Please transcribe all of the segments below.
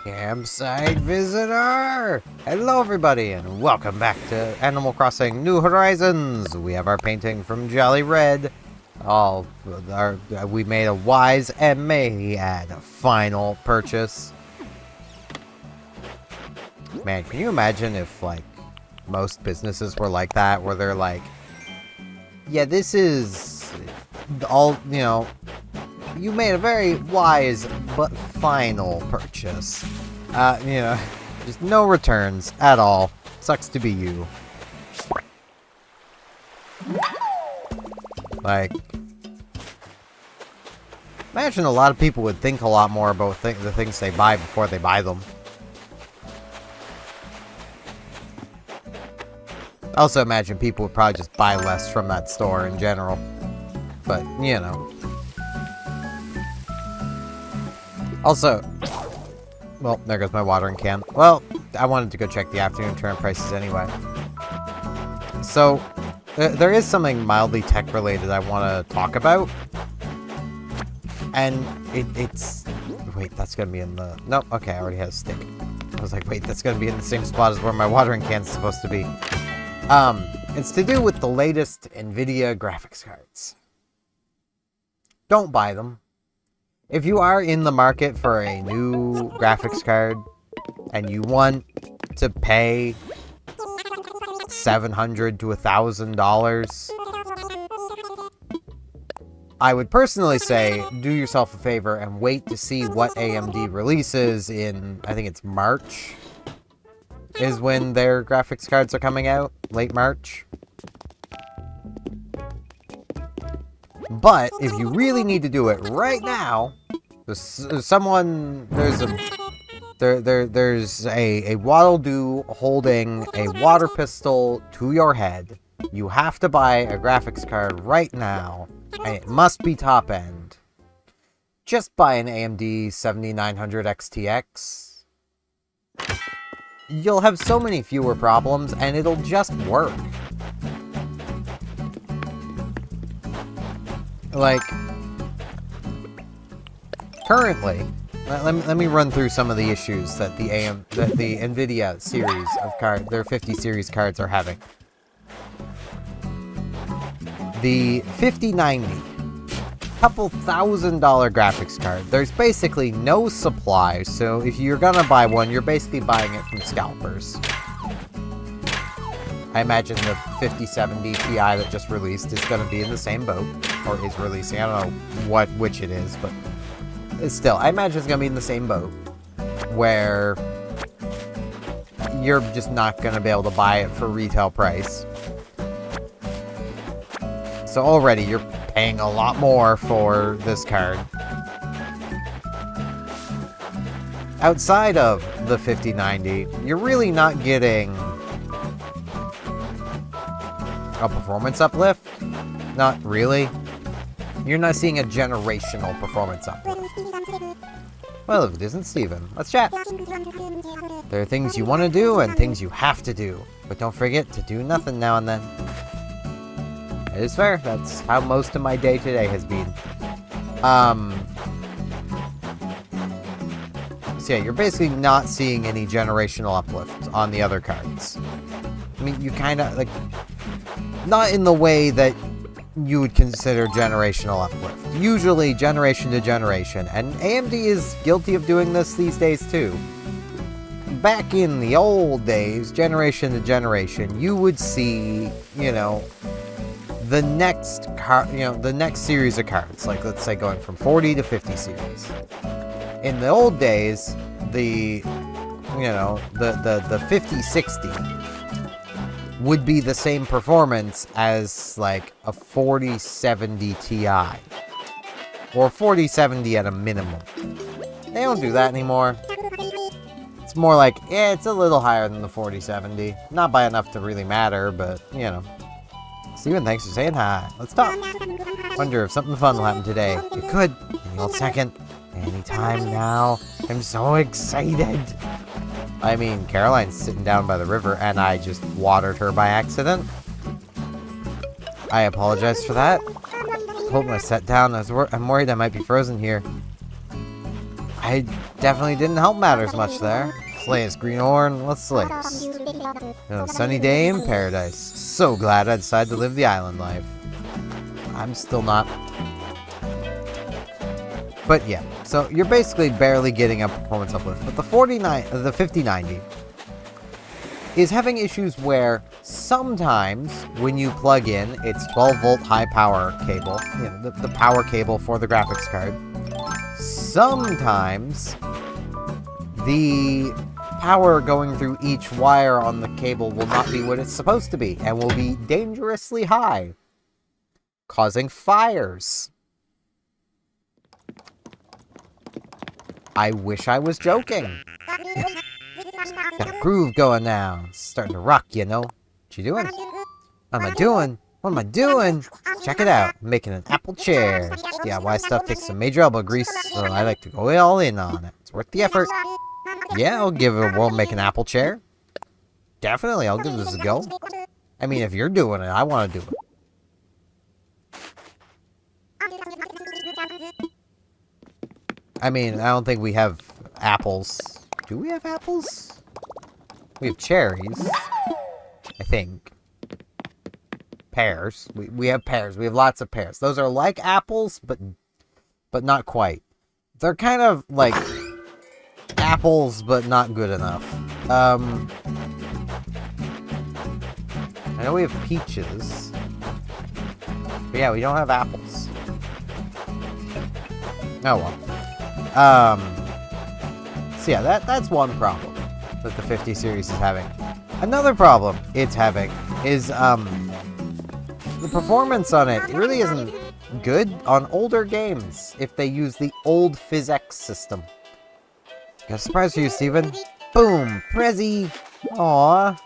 Campsite visitor! Hello everybody and welcome back to Animal Crossing New Horizons! We have our painting from Jolly Red. We made a wise and may add a final purchase. Man, can you imagine if, like, most businesses were like that, where they're like, yeah, this is all, you know, you made a very wise but final purchase. You know, just no returns at all. Sucks to be you. Like, imagine a lot of people would think a lot more about the things they buy before they buy them. Also imagine people would probably just buy less from that store in general. But, you know. Also, well, there goes my watering can. Well, I wanted to go check the afternoon turn prices anyway. So, there is something mildly tech-related I want to talk about. And it's... Wait, that's going to be in the... Nope, okay, I already have a stick. I was like, wait, that's going to be in the same spot as where my watering can's supposed to be. It's to do with the latest NVIDIA graphics cards. Don't buy them. If you are in the market for a new graphics card and you want to pay $700 to $1,000, I would personally say do yourself a favor and wait to see what AMD releases in, I think it's March, is when their graphics cards are coming out, late March. But if you really need to do it right now, there's a Waddle-Doo holding a water pistol to your head. You have to buy a graphics card right now, and it must be top end. Just buy an AMD 7900 XTX. You'll have so many fewer problems, and it'll just work. Like, currently, let me run through some of the issues that the NVIDIA series of cards, their 50 series cards, are having. The 5090, couple $1,000 graphics card. There's basically no supply, so if you're gonna buy one, you're basically buying it from scalpers. I imagine the 5070 Ti that just released is gonna be in the same boat, or is releasing. I don't know which it is, but still, I imagine it's gonna be in the same boat, where you're just not gonna be able to buy it for retail price. So already you're paying a lot more for this card. Outside of the 5090, you're really not getting a performance uplift. Not really. You're not seeing a generational performance uplift. Well, if it isn't Steven, let's chat. There are things you want to do and things you have to do, but don't forget to do nothing now and then. It is fair. That's how most of my day today has been. So yeah, you're basically not seeing any generational uplift on the other cards. I mean, you kind of, like, not in the way that you would consider generational uplift. Usually generation to generation, and AMD is guilty of doing this these days too. Back in the old days, generation to generation, you would see, you know, the next series of cards, like let's say going from 40 to 50 series. In the old days, the 5060 would be the same performance as like a 4070 Ti, or 4070 at a minimum. They don't do that anymore. It's more like, yeah, it's a little higher than the 4070, not by enough to really matter, but you know. Steven, thanks for saying hi. Let's talk. Wonder if something fun will happen today. It could. Any old second. Anytime now. I'm so excited. I mean, Caroline's sitting down by the river, and I just watered her by accident. I apologize for that. Hope I sat down. I'm worried I might be frozen here. I definitely didn't help matters much there. Slayers, greenhorn, let's slayers. A sunny day in paradise. So glad I decided to live the island life. I'm still not. But yeah, so you're basically barely getting a performance uplift. But the 5090 is having issues where sometimes when you plug in its 12-volt high power cable, you know, the power cable for the graphics card, sometimes the power going through each wire on the cable will not be what it's supposed to be and will be dangerously high, causing fires. I wish I was joking. Got a groove going now. It's starting to rock, you know. What you doing? What am I doing? What am I doing? Check it out. I'm making an apple chair. DIY stuff takes some major elbow grease, so I like to go all in on it. It's worth the effort. Yeah, I'll give it a whirl, make an apple chair. Definitely, I'll give this a go. I mean, if you're doing it, I want to do it. I mean, I don't think we have apples. Do we have apples? We have cherries. I think. Pears. We have pears. We have lots of pears. Those are like apples, but not quite. They're kind of like apples, but not good enough. I know we have peaches. But yeah, we don't have apples. Oh well. So yeah, that's one problem that the 50 series is having. Another problem it's having is, the performance on it really isn't good on older games if they use the old PhysX system. Got a surprise for you, Steven. Boom! Prezzy! Aww!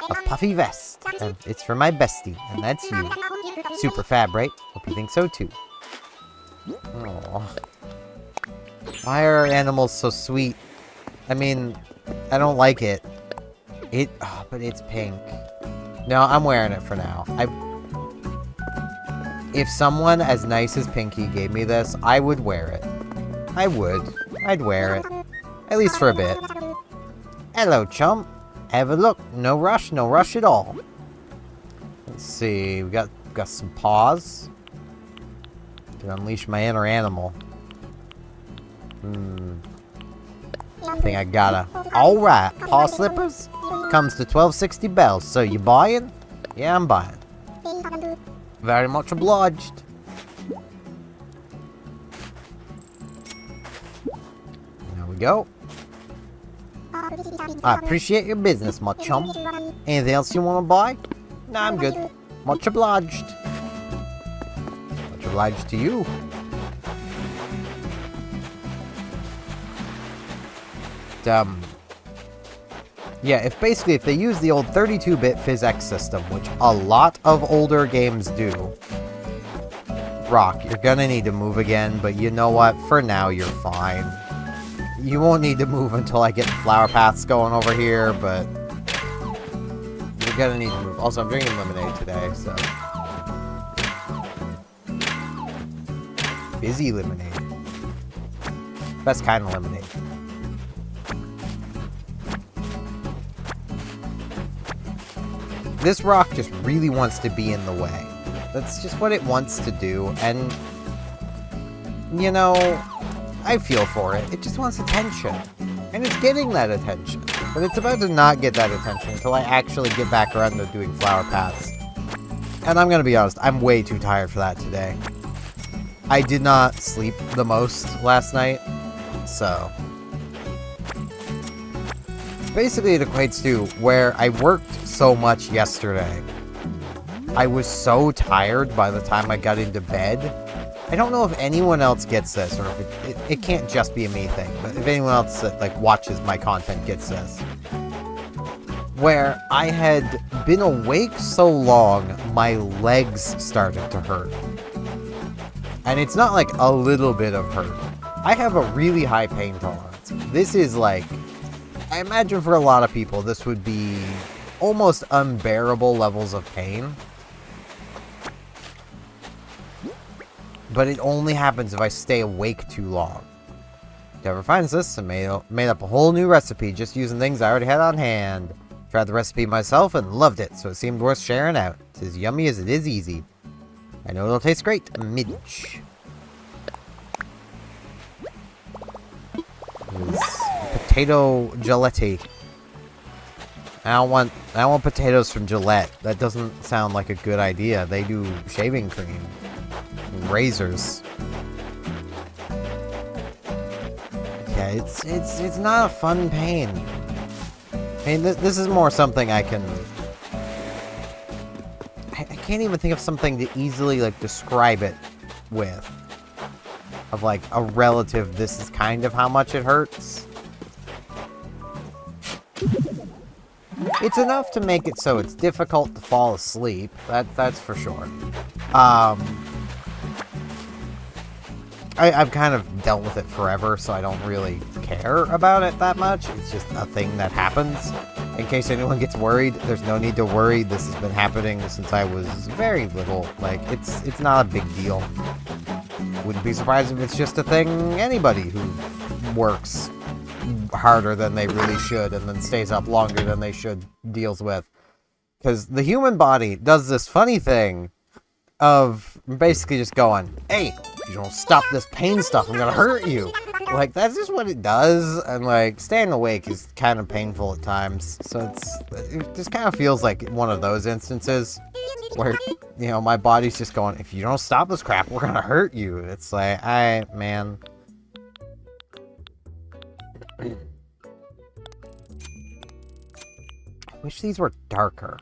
A puffy vest. And it's for my bestie, and that's you. Super fab, right? Hope you think so too. Aww. Why are animals so sweet? I mean, I don't like it. But it's pink. No, I'm wearing it for now. If someone as nice as Pinky gave me this, I would wear it. I would. I'd wear it. At least for a bit. Hello, chump. Have a look. No rush at all. Let's see. We got some paws. To unleash my inner animal. I think I gotta. Alright, paw slippers. Comes to 1260 bells. So you buying? Yeah, I'm buying. Very much obliged. There we go. I appreciate your business, my chum. Anything else you want to buy? Nah, I'm good. Much obliged. Much obliged to you. Yeah, if they use the old 32-bit PhysX system, which a lot of older games do, Rock, you're gonna need to move again, but you know what? For now, you're fine. You won't need to move until I get flower paths going over here, but you're gonna need to move. Also, I'm drinking lemonade today, so... Fizzy lemonade. Best kind of lemonade. This rock just really wants to be in the way. That's just what it wants to do, and, you know, I feel for it. It just wants attention, and it's getting that attention. But it's about to not get that attention until I actually get back around to doing flower paths. And I'm gonna be honest, I'm way too tired for that today. I did not sleep the most last night, so... Basically, it equates to where I worked so much yesterday. I was so tired by the time I got into bed. I don't know if anyone else gets this, or if it can't just be a me thing, but if anyone else that like watches my content gets this. Where I had been awake so long, my legs started to hurt. And it's not like a little bit of hurt. I have a really high pain tolerance. This is like, I imagine for a lot of people, this would be almost unbearable levels of pain. But it only happens if I stay awake too long. Whoever finds this, I made up a whole new recipe just using things I already had on hand. Tried the recipe myself and loved it, so it seemed worth sharing out. It's as yummy as it is easy. I know it'll taste great. Midge. Potato gelati. I don't want potatoes from Gillette. That doesn't sound like a good idea. They do shaving cream. And razors. Yeah, it's not a fun pain. I mean, this is more something I can... I can't even think of something to easily, like, describe it with. Of, like, a relative, this is kind of how much it hurts. It's enough to make it so it's difficult to fall asleep. That's for sure. I've kind of dealt with it forever, so I don't really care about it that much. It's just a thing that happens. In case anyone gets worried, there's no need to worry. This has been happening since I was very little. Like, it's not a big deal. Wouldn't be surprised if it's just a thing anybody who works harder than they really should and then stays up longer than they should deals with. Because the human body does this funny thing of basically just going, hey, if you don't stop this pain stuff, I'm gonna hurt you. Like, that's just what it does, and like, staying awake is kind of painful at times, so it just kind of feels like one of those instances where, you know, my body's just going, if you don't stop this crap, we're gonna hurt you. It's like, man. I wish these were darker.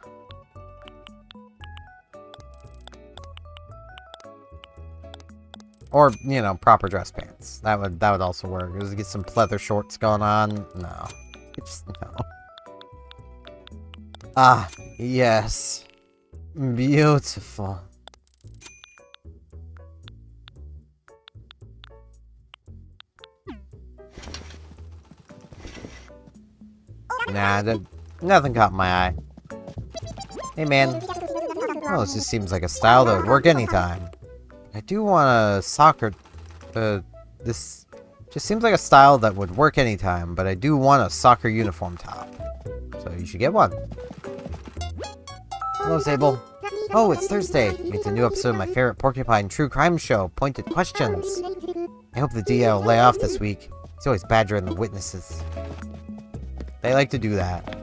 Or, you know, proper dress pants. That would also work. Just get some pleather shorts going on. No. Just no. Ah, yes. Beautiful. Nah, nothing caught my eye. Hey, man. Oh, this just seems like a style that would work anytime. I do want a soccer... this just seems like a style that would work anytime, but I do want a soccer uniform top. So you should get one. Hello, Sable. Oh, it's Thursday. It's a new episode of my favorite Porcupine True Crime show, Pointed Questions. I hope the DA will lay off this week. He's always badgering the witnesses. They like to do that.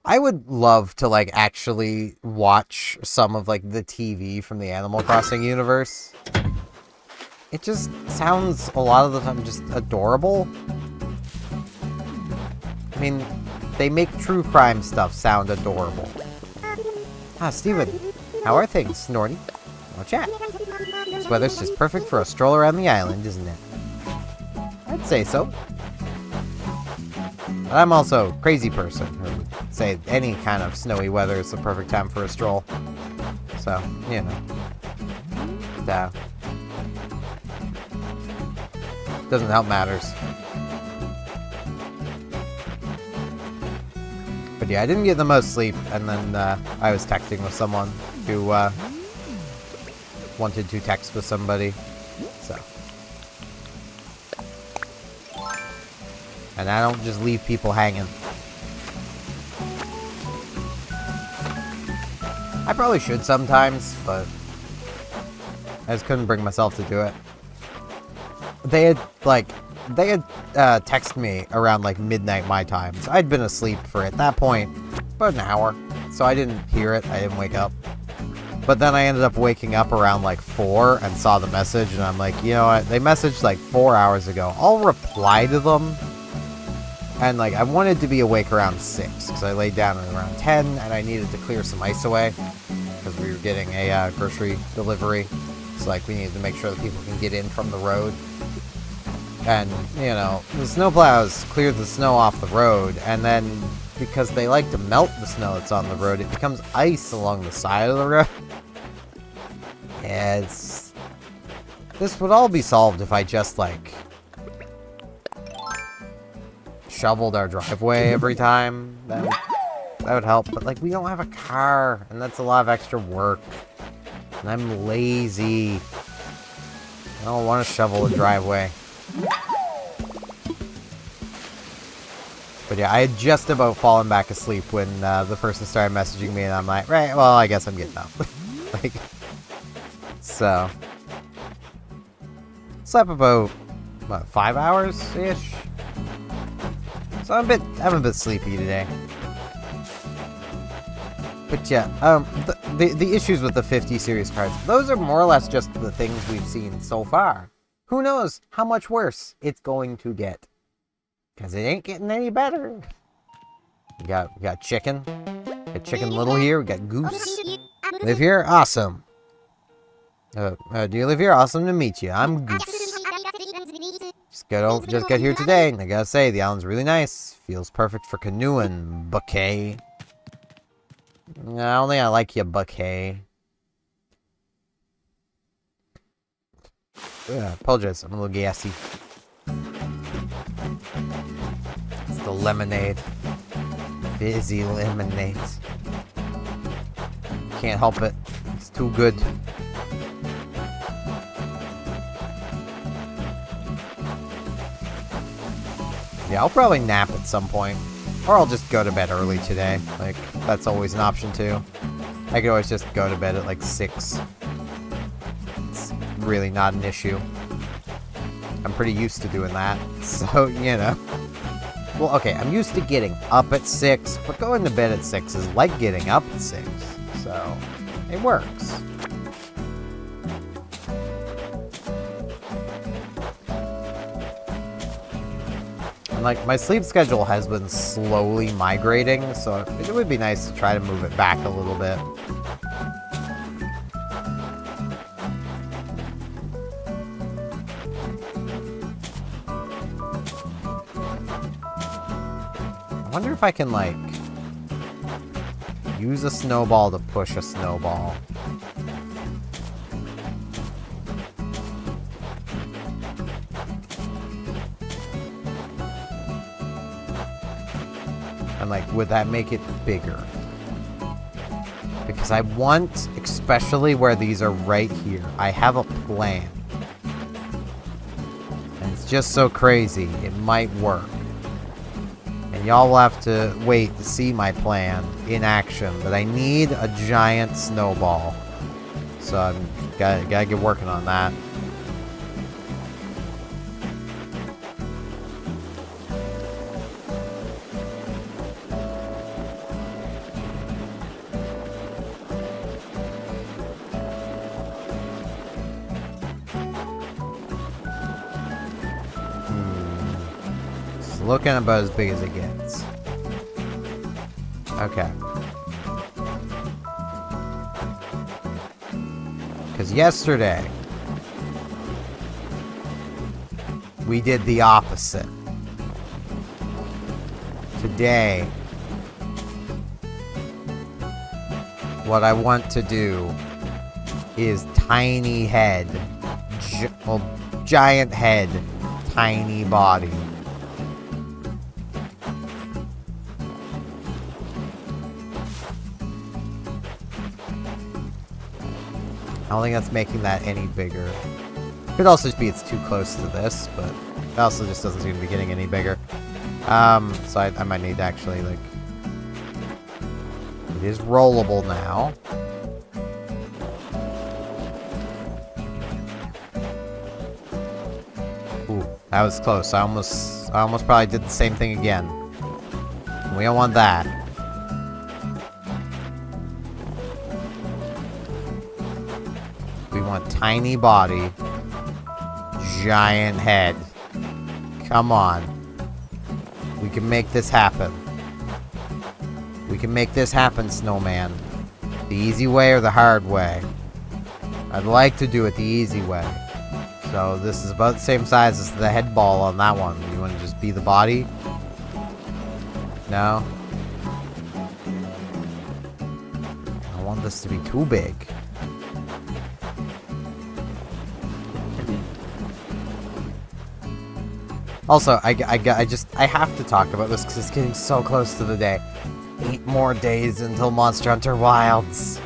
I would love to, like, actually watch some of, like, the TV from the Animal Crossing universe. It just sounds, a lot of the time, just adorable. I mean, they make true crime stuff sound adorable. Ah, Steven, how are things, Snorty? No chat. This weather's just perfect for a stroll around the island, isn't it? I'd say so. But I'm also a crazy person who would say any kind of snowy weather is the perfect time for a stroll. So, you know. Doesn't help matters. But yeah, I didn't get the most sleep, and then I was texting with someone who wanted to text with somebody. So. And I don't just leave people hanging. I probably should sometimes, but I just couldn't bring myself to do it. They had texted me around like midnight my time. So I'd been asleep for, at that point, about an hour. So I didn't hear it. I didn't wake up. But then I ended up waking up around like 4 and saw the message, and I'm like, you know what? They messaged like 4 hours ago. I'll reply to them. And, like, I wanted to be awake around 6, because I laid down at around 10, and I needed to clear some ice away, because we were getting a grocery delivery. So, like, we needed to make sure that people can get in from the road. And, you know, the snowplows cleared the snow off the road, and then, because they like to melt the snow that's on the road, it becomes ice along the side of the road. Yeah, This would all be solved if I just, like, shoveled our driveway every time. That would help. But, like, we don't have a car, and that's a lot of extra work. And I'm lazy. I don't want to shovel a driveway. But yeah, I had just about fallen back asleep when the person started messaging me, and I'm like, right, well, I guess I'm getting up. Like, so. Slept about, what, 5 hours-ish? So I'm a bit sleepy today. But yeah, the issues with the 50 series cards, those are more or less just the things we've seen so far. Who knows how much worse it's going to get. Because it ain't getting any better. We got chicken. Got Chicken Little here. We got Goose. Live here? Awesome. Do you live here? Awesome to meet you. I'm Goose. Just got here today. I gotta say, the island's really nice. Feels perfect for canoeing, bouquet. I don't think I like you, bouquet. Apologize, I'm a little gassy. It's the lemonade. Fizzy lemonade. Can't help it. It's too good. Yeah, I'll probably nap at some point. Or I'll just go to bed early today. Like, that's always an option too. I could always just go to bed at like 6. It's really not an issue. I'm pretty used to doing that. So, you know. Well, okay, I'm used to getting up at 6, but going to bed at 6 is like getting up at 6. So, it works. And like, my sleep schedule has been slowly migrating, so it would be nice to try to move it back a little bit. I wonder if I can, like, use a snowball to push a snowball. And, like, would that make it bigger? Because I want, especially where these are right here, I have a plan. And it's just so crazy, it might work. And y'all will have to wait to see my plan in action. But I need a giant snowball. So I'm gotta get working on that. Looking about as big as it gets. Okay. Because yesterday, we did the opposite. Today, what I want to do is tiny head. Giant head, tiny body. I don't think that's making that any bigger. Could also just be it's too close to this, but it also just doesn't seem to be getting any bigger. So I might need to actually, like... It is rollable now. Ooh, that was close. I almost probably did the same thing again. We don't want that. We want tiny body, giant head. Come on. We can make this happen. We can make this happen, snowman. The easy way or the hard way? I'd like to do it the easy way. So this is about the same size as the head ball on that one. You want to just be the body? No? I don't want this to be too big. Also, I have to talk about this because it's getting so close to the day. 8 more days until Monster Hunter Wilds.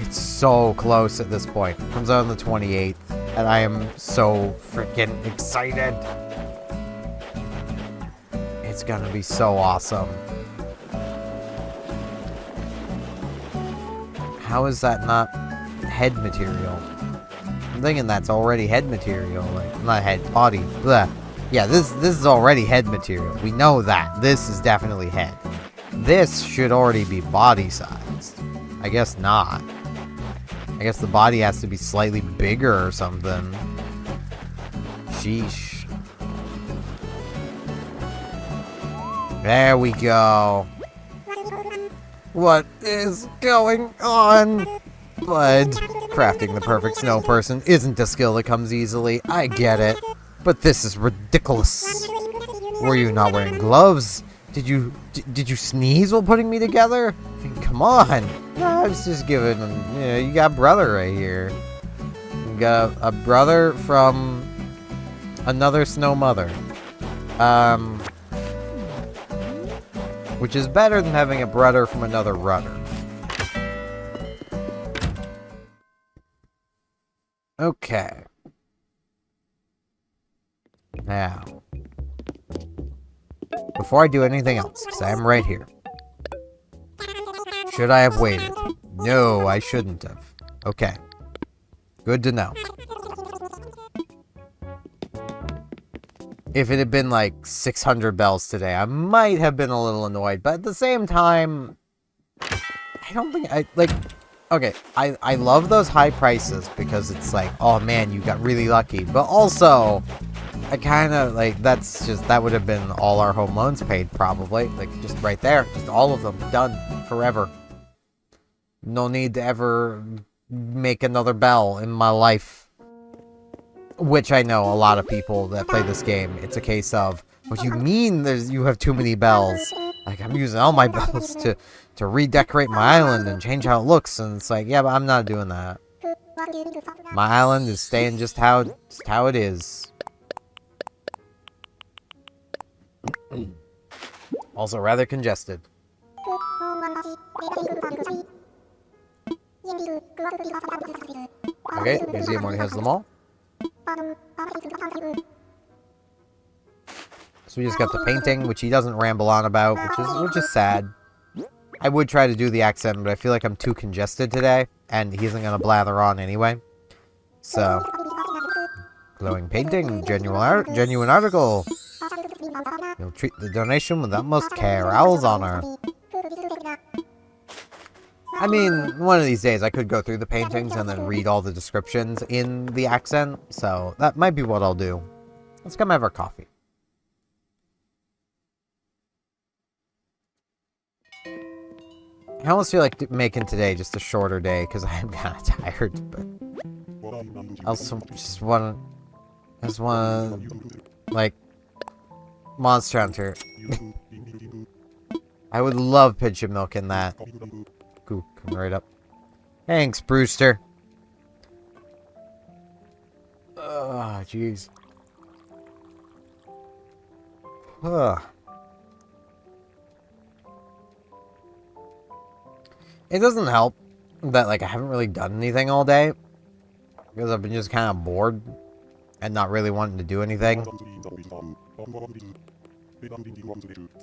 It's so close at this point. It comes out on the 28th, and I am so freaking excited. It's gonna be so awesome. How is that not head material? I'm thinking that's already head material. Like, not head, body. Blech. Yeah, this is already head material. We know that. This is definitely head. This should already be body sized. I guess not. I guess the body has to be slightly bigger or something. Sheesh. There we go. What is going on? Bud, crafting the perfect snow person isn't a skill that comes easily. I get it. But this is ridiculous. Were you not wearing gloves? Did you sneeze while putting me together? I mean, come on. No, I was just giving him, you know, you got a brother right here. You got a brother from another snow mother. Which is better than having a brother from another rudder. Okay. Now, before I do anything else, because I am right here. Should I have waited? No, I shouldn't have. Okay. Good to know. If it had been like 600 bells today, I might have been a little annoyed. But at the same time, I don't think okay, I love those high prices because it's like, oh man, you got really lucky. But also, I kind of like, that would have been all our home loans paid probably. Like, just right there. Just all of them. Done. Forever. No need to ever make another bell in my life. Which I know a lot of people that play this game, it's a case of, what do you mean you have too many bells? Like, I'm using all my bells to redecorate my island and change how it looks, and it's like, yeah, but I'm not doing that. My island is staying just how it is. Also rather congested. Okay, museum already has them all. So we just got the painting, which he doesn't ramble on about, which is sad. I would try to do the accent, but I feel like I'm too congested today, and he isn't gonna blather on anyway. So, glowing painting, genuine article. You'll treat the donation with utmost care. Owl's honor. I mean, one of these days I could go through the paintings and then read all the descriptions in the accent, so that might be what I'll do. Let's come have our coffee. I almost feel like making today just a shorter day because I'm kind of tired, but I also just want like, Monster Hunter. I would love Pigeon Milk in that. Cool, coming right up. Thanks, Brewster. Oh, jeez. It doesn't help that, like, I haven't really done anything all day. Because I've been just kind of bored. And not really wanting to do anything.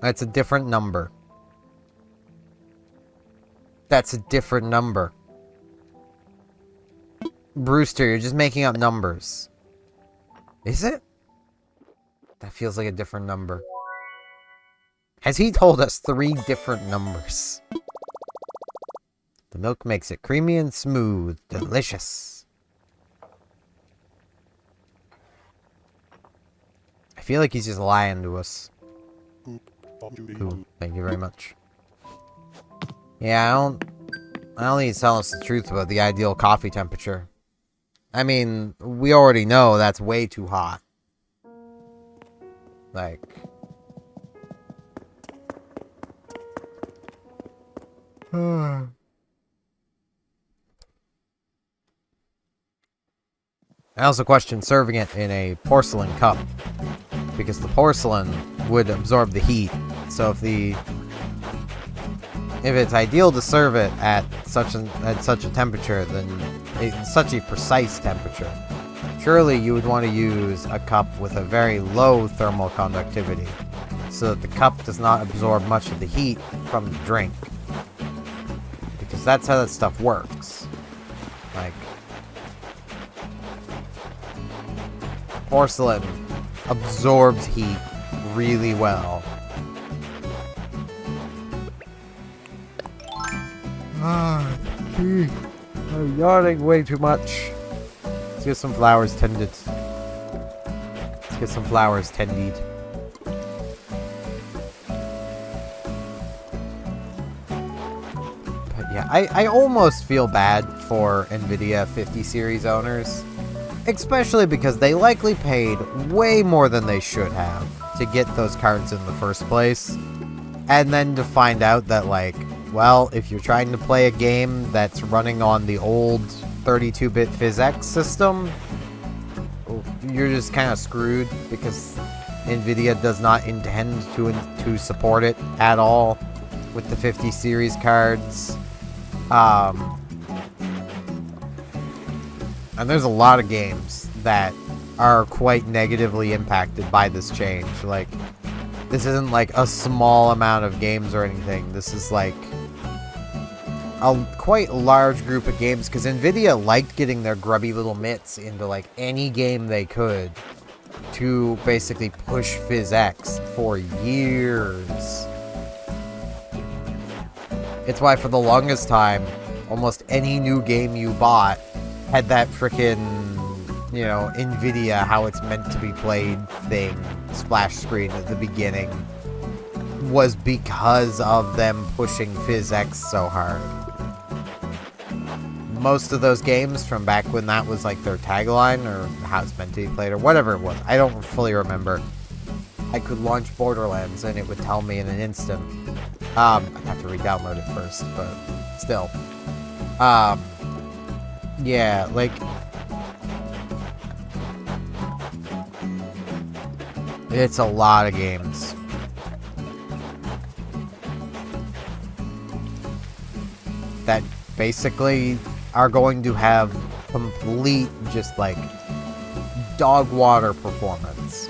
That's a different number. That's a different number. Brewster, you're just making up numbers. Is it? That feels like a different number. Has he told us 3 different numbers? The milk makes it creamy and smooth. Delicious. I feel like he's just lying to us. Cool. Thank you very much. Yeah, I don't need to tell us the truth about the ideal coffee temperature. I mean, we already know that's way too hot. Like... I also question serving it in a porcelain cup. because the porcelain would absorb the heat. So if it's ideal to serve it at such a temperature, then it's such a precise temperature, surely you would want to use a cup with a very low thermal conductivity, so that the cup does not absorb much of the heat from the drink. Because that's how that stuff works. Like, porcelain absorbs heat really well. I'm yawning way too much. Let's get some flowers tended. But yeah, I almost feel bad for NVIDIA 50 series owners. Especially because they likely paid way more than they should have to get those cards in the first place. And then to find out that, like, well, if you're trying to play a game that's running on the old 32-bit PhysX system, you're just kind of screwed, because NVIDIA does not intend to support it at all with the 50 series cards. And there's a lot of games that are quite negatively impacted by this change. Like, this isn't like a small amount of games or anything. This is like a quite large group of games, because NVIDIA liked getting their grubby little mitts into like any game they could to basically push PhysX for years. It's why for the longest time, almost any new game you bought had that frickin', you know, NVIDIA how it's meant to be played thing, splash screen at the beginning, was because of them pushing PhysX so hard. Most of those games from back when that was like their tagline, or how it's meant to be played, or whatever it was, I don't fully remember. I could launch Borderlands and it would tell me in an instant. I'd have to re-download it first, but still. Yeah, like, it's a lot of games. That basically are going to have complete, just like, dog water performance.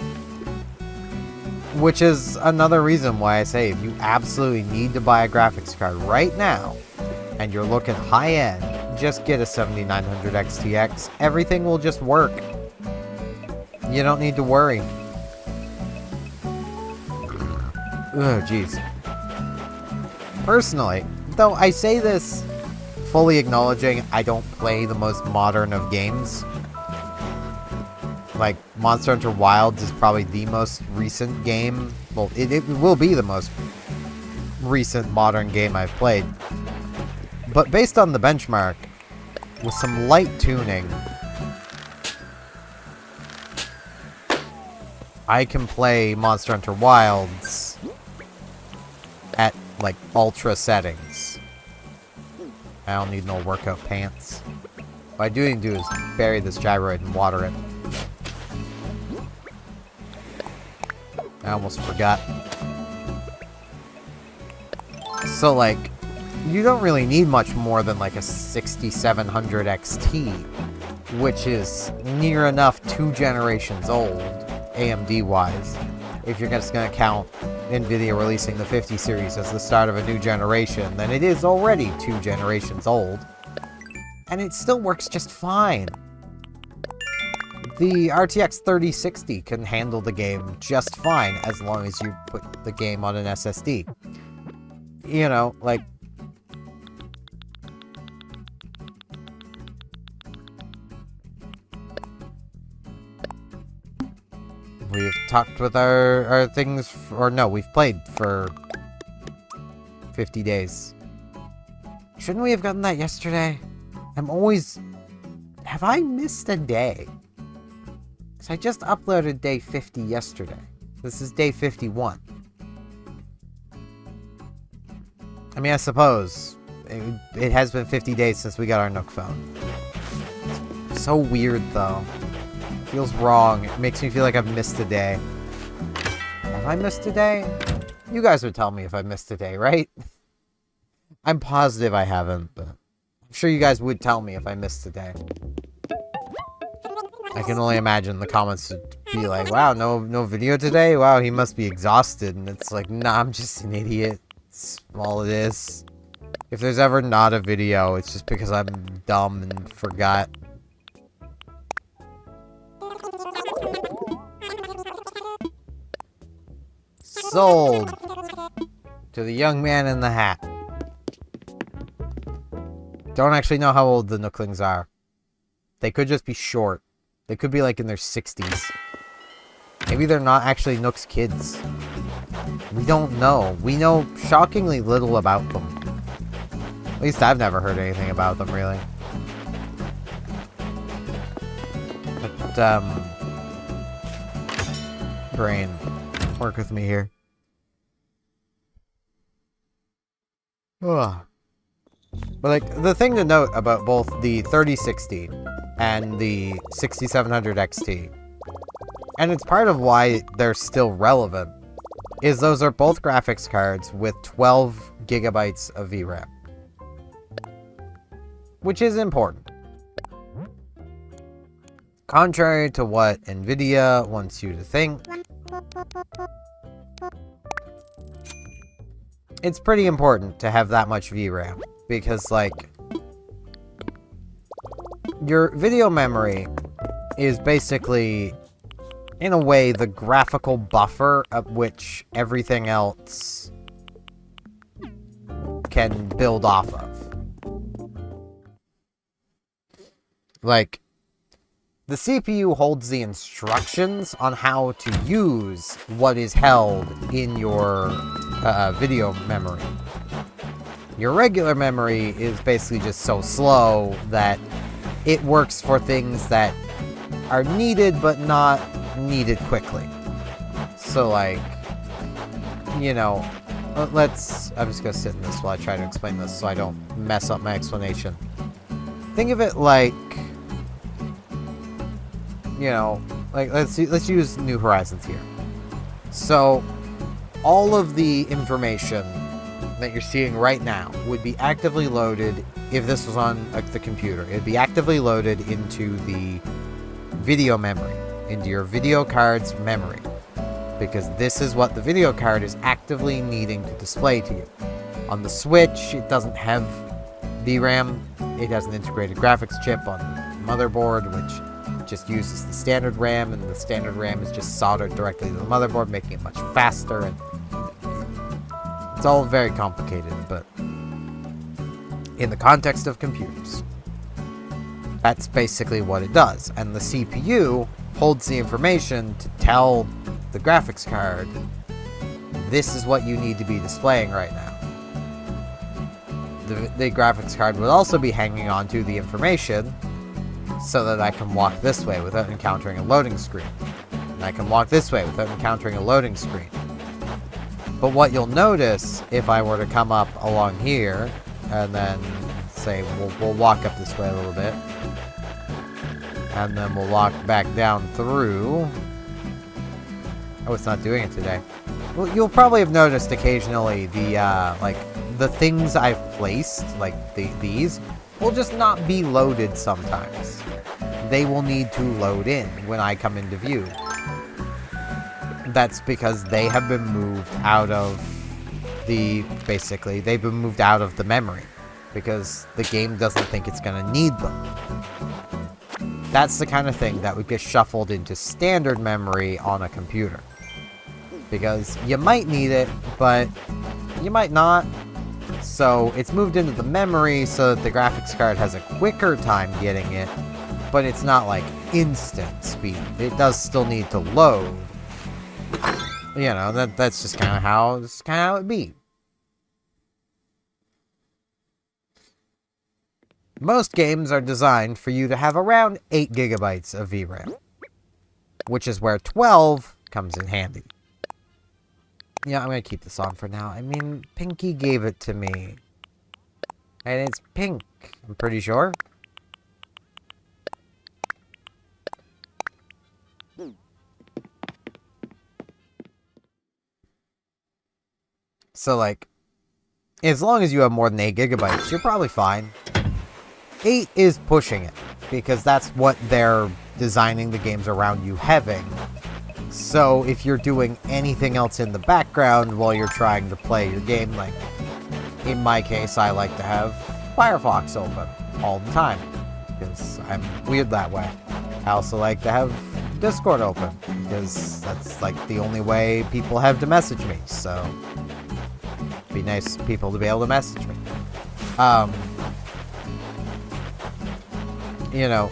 Which is another reason why I say, if you absolutely need to buy a graphics card right now, and you're looking high-end, just get a 7900 XTX. Everything will just work. You don't need to worry. Oh, jeez. Personally, though I say this fully acknowledging I don't play the most modern of games. Like, Monster Hunter Wilds is probably the most recent game. Well, it will be the most recent modern game I've played. But based on the benchmark, with some light tuning, I can play Monster Hunter Wilds at, like, ultra settings. I don't need no workout pants. What I do need to do is bury this gyroid and water it. I almost forgot. So, like, you don't really need much more than like a 6700 XT, which is near enough 2 generations old, AMD-wise, if you're just going to count NVIDIA releasing the 50 series as the start of a new generation. Then it is already 2 generations old, and it still works just fine. The RTX 3060 can handle the game just fine as long as you put the game on an SSD. You know, like, we've talked with our things, or no, we've played for 50 days. Shouldn't we have gotten that yesterday? Have I missed a day? Because I just uploaded day 50 yesterday. This is day 51. I mean, I suppose it has been 50 days since we got our Nook phone. It's so weird, though. Feels wrong. It makes me feel like I've missed a day. Have I missed a day? You guys would tell me if I missed a day, right? I'm positive I haven't, but I'm sure you guys would tell me if I missed a day. I can only imagine the comments would be like, wow, no video today? Wow, he must be exhausted. And it's like, nah, I'm just an idiot. That's all it is. If there's ever not a video, it's just because I'm dumb and forgot. Sold to the young man in the hat. Don't actually know how old the Nooklings are. They could just be short. They could be like in their 60s. Maybe they're not actually Nook's kids. We don't know. We know shockingly little about them. At least I've never heard anything about them, really. But, brain, work with me here. Ugh. But, like, the thing to note about both the 3060 and the 6700 XT, and it's part of why they're still relevant, is those are both graphics cards with 12 gigabytes of VRAM. Which is important. Contrary to what Nvidia wants you to think, it's pretty important to have that much VRAM. Because, like, your video memory is basically, in a way, the graphical buffer of which everything else can build off of. Like, the CPU holds the instructions on how to use what is held in your video memory. Your regular memory is basically just so slow that it works for things that are needed but not needed quickly. So, like, you know, I'm just gonna sit in this while I try to explain this so I don't mess up my explanation. Think of it like, you know, like, let's use New Horizons here. So, all of the information that you're seeing right now would be actively loaded if this was on the computer. It'd be actively loaded into the video memory, into your video card's memory, because this is what the video card is actively needing to display to you. On the Switch, it doesn't have VRAM. It has an integrated graphics chip on the motherboard, which just uses the standard RAM, and the standard RAM is just soldered directly to the motherboard, making it much faster, and it's all very complicated, but in the context of computers, that's basically what it does. And the CPU holds the information to tell the graphics card, this is what you need to be displaying right now. The graphics card would also be hanging on to the information so that I can walk this way without encountering a loading screen. And I can walk this way without encountering a loading screen. But what you'll notice, if I were to come up along here, and then say, we'll walk up this way a little bit, and then we'll walk back down through. Oh, it's not doing it today. Well, you'll probably have noticed occasionally the, like, the things I've placed, like these, will just not be loaded sometimes. They will need to load in when I come into view. That's because they have been moved out of they've been moved out of the memory, because the game doesn't think it's going to need them. That's the kind of thing that would get shuffled into standard memory on a computer. Because you might need it, but you might not. So it's moved into the memory so that the graphics card has a quicker time getting it, but it's not like instant speed. It does still need to load. You know, that's just kind of how it be. Most games are designed for you to have around 8 gigabytes of VRAM, which is where 12 comes in handy. Yeah, I'm gonna keep this on for now. I mean, Pinky gave it to me. And it's pink, I'm pretty sure. So, like, as long as you have more than 8 gigabytes, you're probably fine. 8 is pushing it, because that's what they're designing the games around you having. So, if you're doing anything else in the background while you're trying to play your game, like, in my case, I like to have Firefox open all the time, because I'm weird that way. I also like to have Discord open, because that's, like, the only way people have to message me, so it'd be nice people to be able to message me. You know,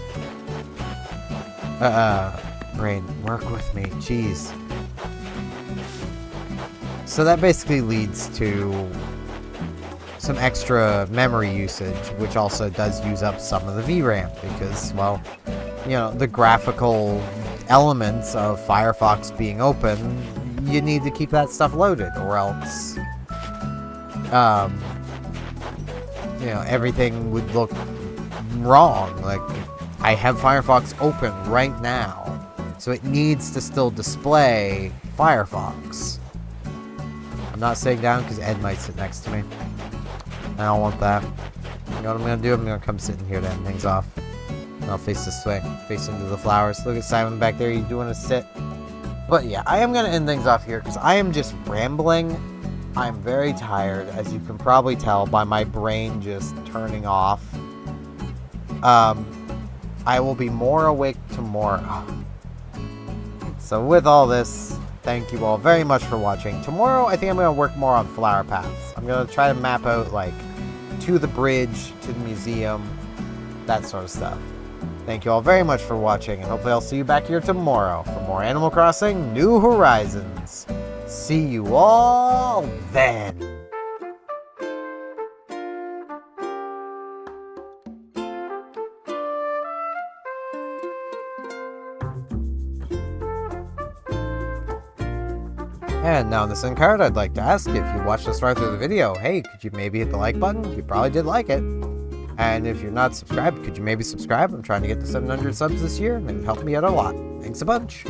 brain, work with me, jeez. So that basically leads to some extra memory usage, which also does use up some of the VRAM, because, well, you know, the graphical elements of Firefox being open, you need to keep that stuff loaded, or else, you know, everything would look wrong. Like, I have Firefox open right now, so it needs to still display Firefox. I'm not sitting down because Ed might sit next to me. I don't want that. You know what I'm gonna do? I'm gonna come sit in here to end things off. And I'll face this way, face into the flowers. Look at Simon back there. You doing a sit? But yeah, I am gonna end things off here because I am just rambling. I'm very tired, as you can probably tell by my brain just turning off. I will be more awake tomorrow. So with all this, thank you all very much for watching. Tomorrow, I think I'm going to work more on flower paths. I'm going to try to map out, like, to the bridge, to the museum, that sort of stuff. Thank you all very much for watching, and hopefully I'll see you back here tomorrow for more Animal Crossing New Horizons. See you all then! And now in this end card, I'd like to ask if you watched this far through the video, hey, could you maybe hit the like button? You probably did like it. And if you're not subscribed, could you maybe subscribe? I'm trying to get to 700 subs this year, and it would help me out a lot. Thanks a bunch.